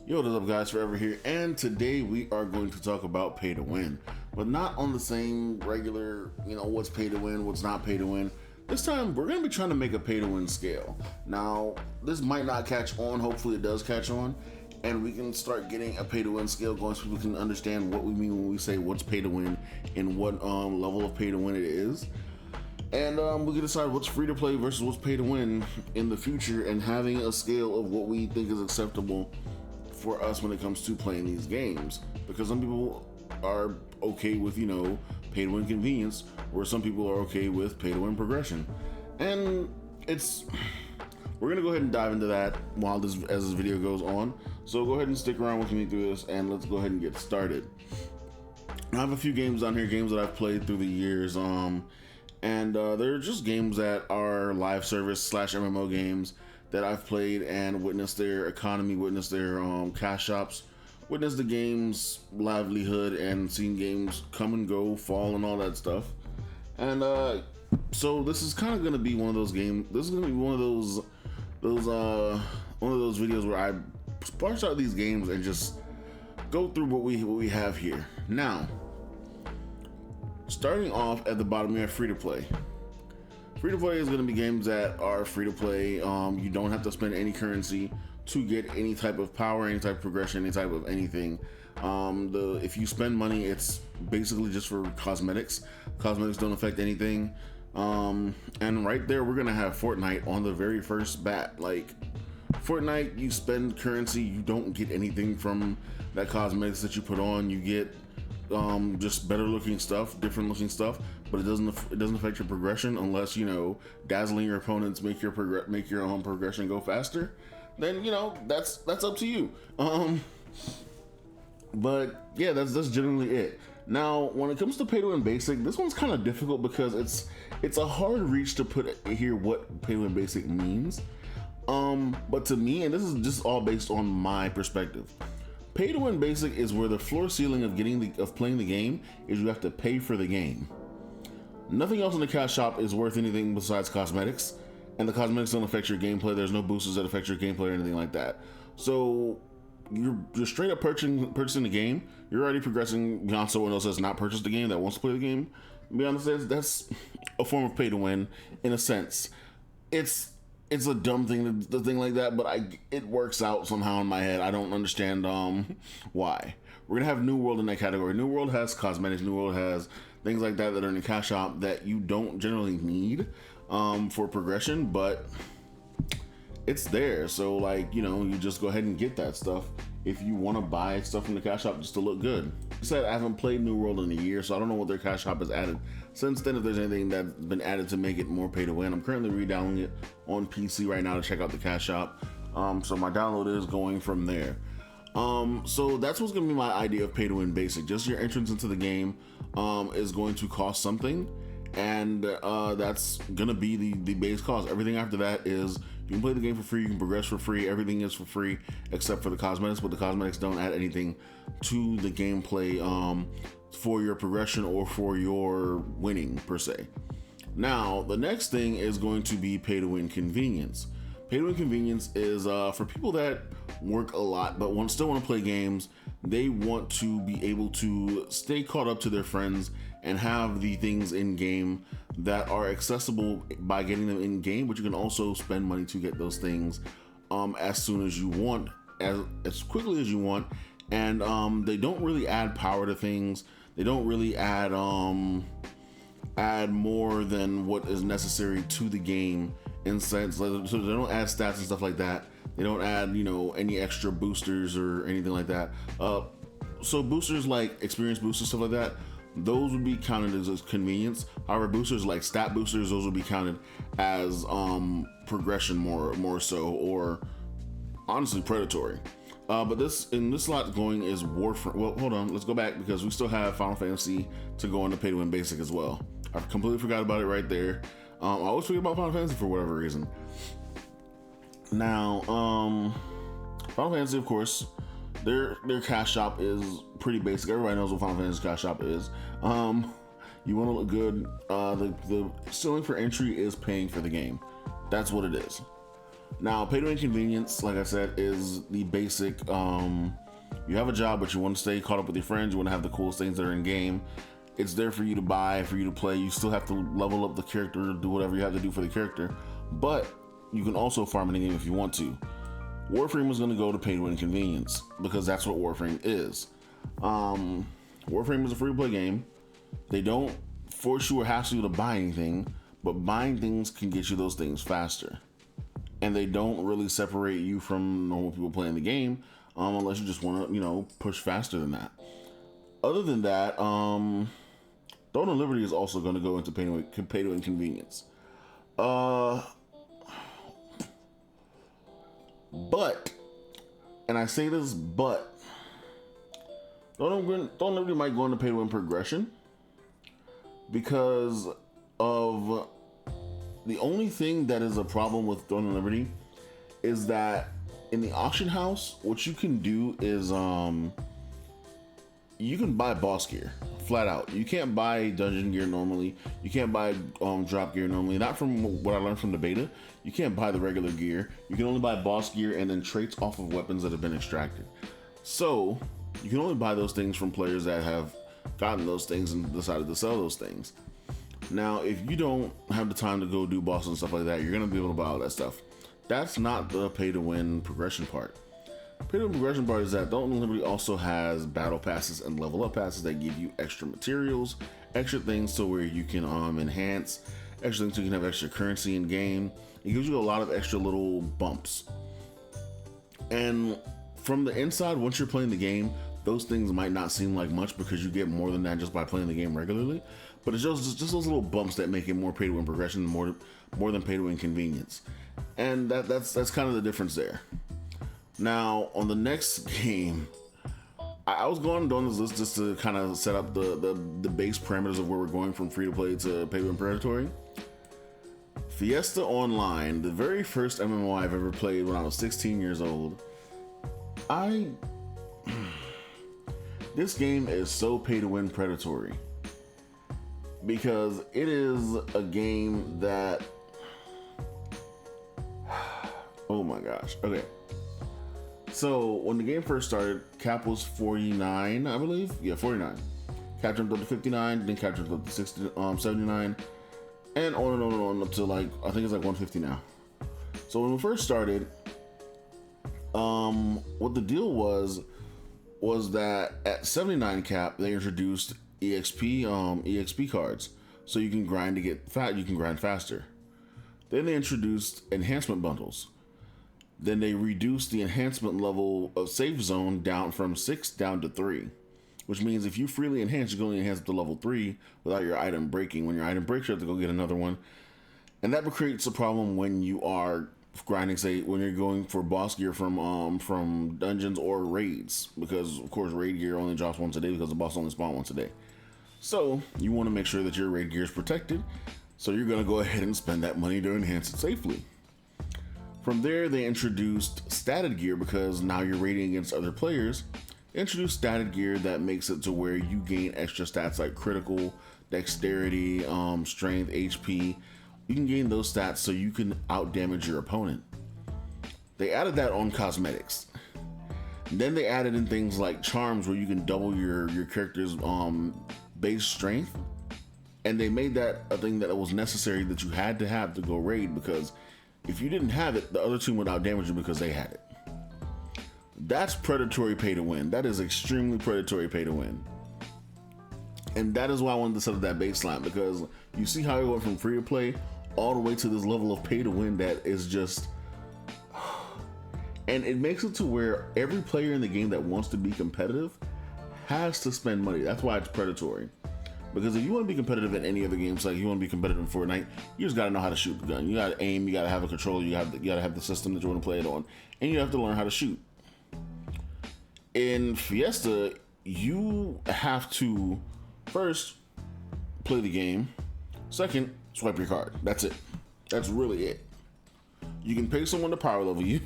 Yo, what is up guys, Forever here, and today we are going to talk about pay to win, but not on the same regular, what's pay to win, what's not pay to win. This time we're going to be trying to make a pay to win scale. Now, this might not catch on, hopefully it does catch on, and we can start getting a pay to win scale going so people can understand what we mean when we say what's pay to win and what level of pay to win it is. And we can decide what's free to play versus what's pay to win in the future, and having a scale of what we think is acceptable for us when it comes to playing these games, because some people are okay with pay to win convenience, where some people are okay with pay to win progression. And we're gonna go ahead and dive into that as this video goes on, so go ahead and stick around with me through this, and let's go ahead and get started. I have a few games on here, games that I've played through the years, and they're just games that are live service / MMO games that I've played and witnessed their economy, witnessed their cash shops, witnessed the game's livelihood, and seen games come and go, fall, and all that stuff. And so this is kind of gonna be one of those games. This is gonna be one of those videos where I sparse out these games and just go through what we have here. Now, starting off at the bottom, we have free to play. Free to play is going to be games that are free to play. You don't have to spend any currency to get any type of power, any type of progression, any type of anything. If you spend money, it's basically just for cosmetics. Cosmetics don't affect anything. And right there, we're going to have Fortnite on the very first bat. Like, Fortnite, you spend currency, you don't get anything from that cosmetics that you put on. You get just better looking stuff, different looking stuff, but it doesn't affect your progression unless dazzling your opponents make your own progression go faster. Then that's up to you. But yeah, that's generally it. Now, when it comes to pay to win basic, this one's kind of difficult because it's a hard reach to put here what pay to win basic means. But to me, and this is just all based on my perspective, pay to win basic is where the floor ceiling of playing the game is you have to pay for the game. Nothing else in the cash shop is worth anything besides cosmetics, and the cosmetics don't affect your gameplay. There's no boosters that affect your gameplay or anything like that. So you're straight up purchasing the game. You're already progressing beyond someone else that's not purchased the game, that wants to play the game. To be honest, that's a form of pay to win in a sense. It's a dumb thing to think like that, but it works out somehow in my head. I don't understand why. We're gonna have New World in that category. New World has cosmetics. New World has things like that are in the cash shop that you don't generally need for progression, but it's there. So you just go ahead and get that stuff if you want to buy stuff from the cash shop just to look good. Like I said, I haven't played New World in a year, so I don't know what their cash shop has added since then, if there's anything that's been added to make it more pay to win. I'm currently re-downloading it on PC right now to check out the cash shop. So my download is going from there. So that's what's gonna be my idea of pay to win basic. Just your entrance into the game is going to cost something, and that's gonna be the base cost. Everything after that is, you can play the game for free, you can progress for free, everything is for free except for the cosmetics, but the cosmetics don't add anything to the gameplay for your progression or for your winning per se. Now, the next thing is going to be pay to win convenience. Pay to win convenience is for people that work a lot but still want to play games. They want to be able to stay caught up to their friends and have the things in game that are accessible by getting them in game, but you can also spend money to get those things as soon as you want, as quickly as you want. And they don't really add power to things. They don't really add more than what is necessary to the game in sense. So they don't add stats and stuff like that. They don't add any extra boosters or anything like that. So boosters like experience boosters, stuff like that, those would be counted as convenience. However, boosters like stat boosters, those would be counted as progression more so, or honestly predatory. But this slot going is Warframe. Well, hold on, let's go back because we still have Final Fantasy to go into pay to win basic as well. I completely forgot about it right there. I always forget about Final Fantasy for whatever reason. Now, Final Fantasy, of course, their cash shop is pretty basic. Everybody knows what Final Fantasy cash shop is. You want to look good. The ceiling for entry is paying for the game. That's what it is. Now, pay to win convenience, like I said, is the basic. You have a job, but you want to stay caught up with your friends. You want to have the coolest things that are in game. It's there for you to buy, for you to play. You still have to level up the character, do whatever you have to do for the character, but you can also farm in the game if you want to. Warframe is going to go to pay to win convenience because that's what Warframe is. Warframe is a free-to-play game. They don't force you or hassle you to buy anything, but buying things can get you those things faster. And they don't really separate you from normal people playing the game, unless you just want to, push faster than that. Other than that, Throne of Liberty is also going to go into pay to win convenience. But, and I say this, but Throne of Liberty might go into pay to win progression because of the only thing that is a problem with Throne of Liberty is that in the auction house, what you can do is you can buy boss gear flat out. You can't buy dungeon gear normally. You can't buy drop gear normally. Not from what I learned from the beta. You can't buy the regular gear. You can only buy boss gear and then traits off of weapons that have been extracted. So you can only buy those things from players that have gotten those things and decided to sell those things. Now, if you don't have the time to go do bosses and stuff like that, you're gonna be able to buy all that stuff. That's not the pay to win progression part. Pay to win progression part is that Throne of Liberty also has battle passes and level up passes that give you extra materials, extra things so where you can enhance, extra things so you can have extra currency in game. It gives you a lot of extra little bumps. And from the inside, once you're playing the game, those things might not seem like much because you get more than that just by playing the game regularly. But it's just those little bumps that make it more pay to win progression, more than pay to win convenience, and that's kind of the difference there. Now on the next game, I was going down this list just to kind of set up the base parameters of where we're going from free to play to pay to win predatory. Fiesta Online, the very first MMO I've ever played when I was 16 years old. This game is so pay to win predatory. Because it is a game that, oh my gosh. Okay. So when the game first started, cap was 49, I believe. Yeah, 49. Cap jumped up to 59, then cap jumped up to 79, and on and on and on up to I think it's 150 now. So when we first started, what the deal was that at 79 cap, they introduced EXP cards, so you can grind to get fat. You can grind faster. Then they introduced enhancement bundles. Then they reduced the enhancement level of safe zone down from 6 down to 3, which means if you freely enhance, you can only enhance up to level 3 without your item breaking. When your item breaks, you have to go get another one, and that creates a problem when you are grinding, say when you're going for boss gear from dungeons or raids, because of course raid gear only drops once a day because the boss only spawns once a day. So you want to make sure that your raid gear is protected, so you're going to go ahead and spend that money to enhance it safely. From there, they introduced statted gear because now you're raiding against other players. They introduced statted gear that makes it to where you gain extra stats like critical, dexterity, strength, HP. You can gain those stats so you can outdamage your opponent. They added that on cosmetics. Then they added in things like charms where you can double your character's base strength, and they made that a thing that it was necessary that you had to have to go raid, because if you didn't have it, the other two would outdamage you because they had it. That's predatory pay to win. That is extremely predatory pay to win. And that is why I wanted to set up that baseline, because you see how it went from free to play all the way to this level of pay to win that is just, and it makes it to where every player in the game that wants to be competitive has to spend money. That's why it's predatory. Because if you want to be competitive in any other games, like you want to be competitive in Fortnite, you just got to know how to shoot the gun. You got to aim, you got to have a controller, you got to have the system that you want to play it on, and you have to learn how to shoot. In Fiesta, you have to first play the game, second, swipe your card. That's it. That's really it. You can pay someone to power level you.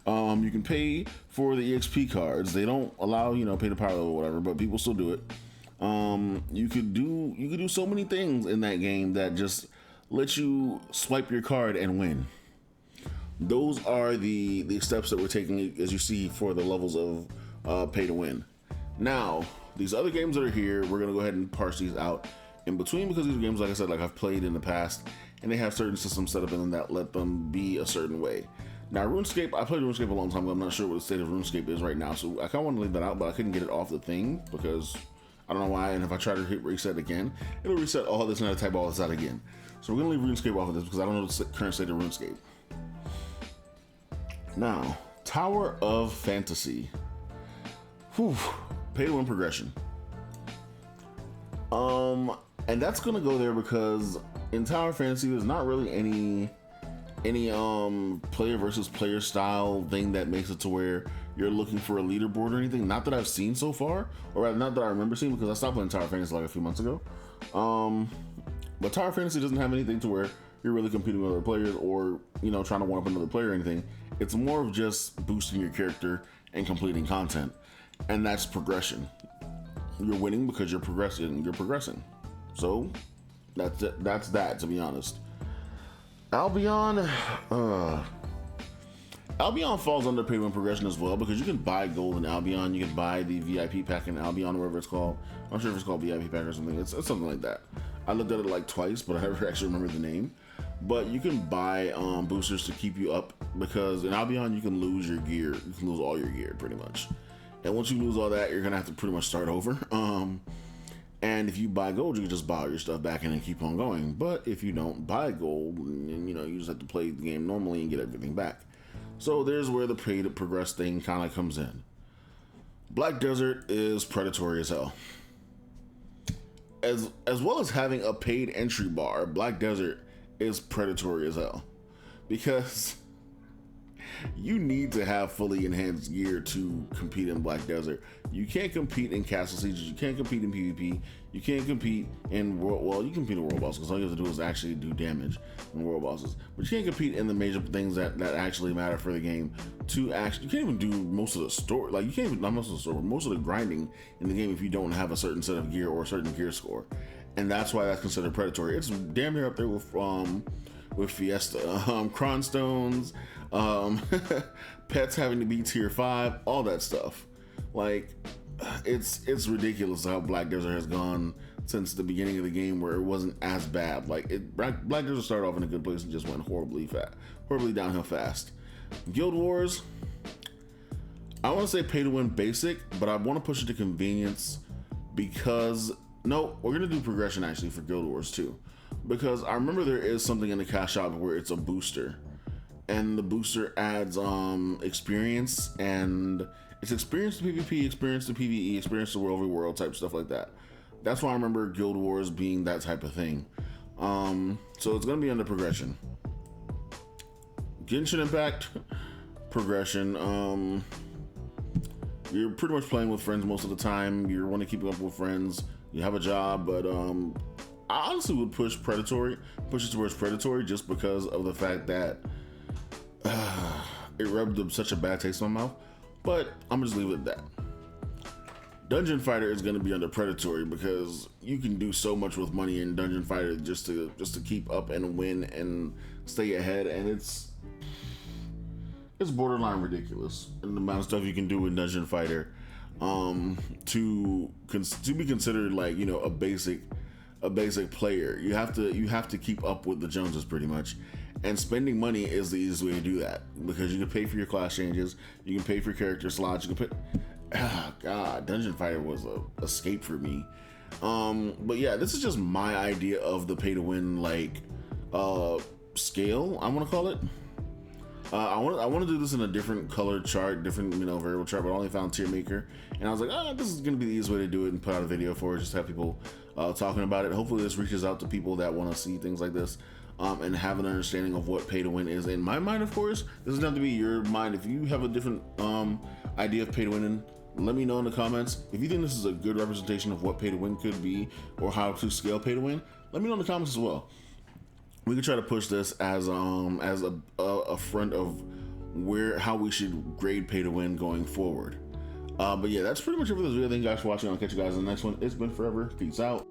You can pay for the EXP cards. They don't allow, pay to power level or whatever, but people still do it. You could do so many things in that game that just let you swipe your card and win. Those are the steps that we're taking, as you see, for the levels of pay to win. Now, these other games that are here, we're gonna go ahead and parse these out in between, because these games, like I said, like I've played in the past, and they have certain systems set up in them that let them be a certain way. Now, RuneScape, I played RuneScape a long time ago. I'm not sure what the state of RuneScape is right now, so I kind of want to leave that out, but I couldn't get it off the thing because I don't know why. And if I try to hit reset again, it'll reset all this and I type all this out again. So we're gonna leave RuneScape off of this because I don't know the current state of RuneScape. Now, Tower of Fantasy. Whew, pay to win progression. And that's gonna go there because in Tower of Fantasy, there's not really any player versus player style thing that makes it to where you're looking for a leaderboard or anything. Not that I've seen so far, or rather not that I remember seeing, because I stopped playing Tower of Fantasy like a few months ago. But Tower of Fantasy doesn't have anything to where you're really competing with other players or, you know, trying to one up another player or anything. It's more of just boosting your character and completing content. And that's progression. You're winning because you're progressing. So that's it. That's that, to be honest. Albion falls under pay to win progression as well, because you can buy gold in Albion. You can buy the VIP pack in Albion, whatever it's called. I'm not sure if it's called VIP pack or something. It's something like that. I looked at it like twice, but I never actually remember the name. But you can buy boosters to keep you up, because in Albion you can lose your gear. You can lose all your gear pretty much. And once you lose all that, you're gonna have to pretty much start over. And if you buy gold, you can just buy all your stuff back in and keep on going. But if you don't buy gold, you know, you just have to play the game normally and get everything back. So there's where the pay to progress thing kind of comes in. Black Desert is predatory as hell. As well as having a paid entry bar, Black Desert is predatory as hell, because you need to have fully enhanced gear to compete in Black Desert. You can't compete in Castle Sieges. You can't compete in PvP. You can't compete in you can compete in World Bosses, because all you have to do is actually do damage in World Bosses. But you can't compete in the major things that actually matter for the game. You can't even do most of the story. Like, you can't even, not most of the story, most of the grinding in the game if you don't have a certain set of gear or a certain gear score. And that's why that's considered predatory. It's damn near up there with Fiesta, Cronstones, pets having to be tier 5, all that stuff. Like, it's ridiculous how Black Desert has gone since the beginning of the game, where it wasn't as bad. Like, Black Desert started off in a good place and just went horribly downhill fast. Guild Wars, I want to say pay to win basic, but I want to push it to convenience, because no, we're gonna do progression actually for Guild Wars too, because I remember there is something in the cash shop where it's a booster, and the booster adds experience, and it's experience to PvP, experience to PvE, experience to world v world type stuff like that. That's why I remember Guild Wars being that type of thing. So it's gonna be under progression. Genshin Impact, progression. You're pretty much playing with friends most of the time. You want to keep up with friends. You have a job, but I honestly would push it towards predatory, just because of the fact that it rubbed such a bad taste in my mouth. But I'm gonna just leave it at that. Dungeon Fighter is gonna be under predatory, because you can do so much with money in Dungeon Fighter just to keep up and win and stay ahead, and it's borderline ridiculous in the amount of stuff you can do in Dungeon Fighter to be considered, like, you know, a basic player. You have to keep up with the Joneses pretty much, and spending money is the easiest way to do that, because you can pay for your class changes, you can pay for character slots, you can pay. God, Dungeon Fighter was a escape for me. But yeah, this is just my idea of the pay to win, like, scale, I want to call it. I want to do this in a different color chart, different, you know, variable chart, but I only found tier maker, and I was like, this is gonna be the easiest way to do it, and put out a video for it, just have people talking about it. Hopefully this reaches out to people that want to see things like this, and have an understanding of what pay to win is. In my mind, of course, this doesn't have to be your mind. If you have a different idea of pay to win, let me know in the comments. If you think this is a good representation of what pay to win could be, or how to scale pay to win, let me know in the comments as well. We could try to push this as a front of how we should grade pay to win going forward. But yeah, that's pretty much it for this video. Thank you guys for watching. I'll catch you guys in the next one. It's been forever. Peace out.